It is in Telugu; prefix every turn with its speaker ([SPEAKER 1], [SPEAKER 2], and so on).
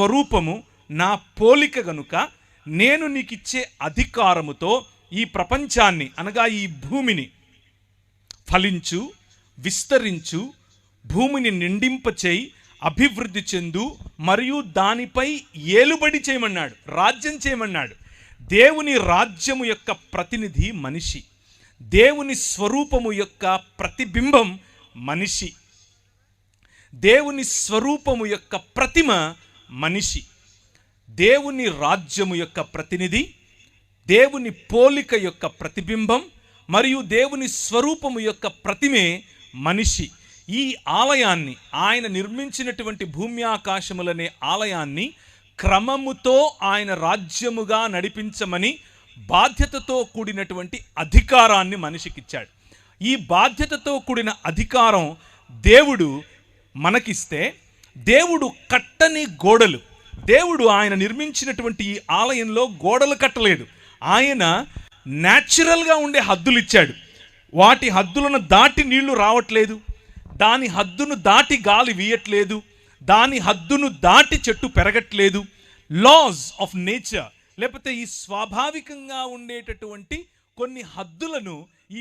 [SPEAKER 1] స్వరూపము, నా పోలిక గనుక నేను నీకిచ్చే అధికారముతో ఈ ప్రపంచాన్ని అనగా ఈ భూమిని ఫలించు, విస్తరించు, భూమిని నిండింపచేయి, అభివృద్ధి చెందు మరియు దానిపై ఏలుబడి చేయమన్నాడు, రాజ్యం చేయమన్నాడు. దేవుని రాజ్యము యొక్క ప్రతినిధి మనిషి, దేవుని స్వరూపము యొక్క ప్రతిబింబం మనిషి, దేవుని స్వరూపము యొక్క ప్రతిమ మనిషి. దేవుని రాజ్యము యొక్క ప్రతినిధి, దేవుని పోలిక యొక్క ప్రతిబింబం మరియు దేవుని స్వరూపము యొక్క ప్రతిమే మనిషి. ఈ ఆలయాన్ని, ఆయన నిర్మించినటువంటి భూమి ఆకాశములనే ఆలయాన్ని క్రమముతో ఆయన రాజ్యముగా నడిపించమని బాధ్యతతో కూడినటువంటి అధికారాన్ని మనిషికిచ్చాడు. ఈ బాధ్యతతో కూడిన అధికారం దేవుడు మనకిస్తే, దేవుడు కట్టని గోడలు, దేవుడు ఆయన నిర్మించినటువంటి ఈ ఆలయంలో గోడలు కట్టలేదు. ఆయన న్యాచురల్గా ఉండే హద్దులు ఇచ్చాడు. వాటి హద్దులను దాటి నీళ్లు రావట్లేదు, దాని హద్దును దాటి గాలి వీయట్లేదు, దాని హద్దును దాటి చెట్టు పెరగట్లేదు. లాస్ ఆఫ్ నేచర్, లేకపోతే ఈ స్వాభావికంగా ఉండేటటువంటి కొన్ని హద్దులను ఈ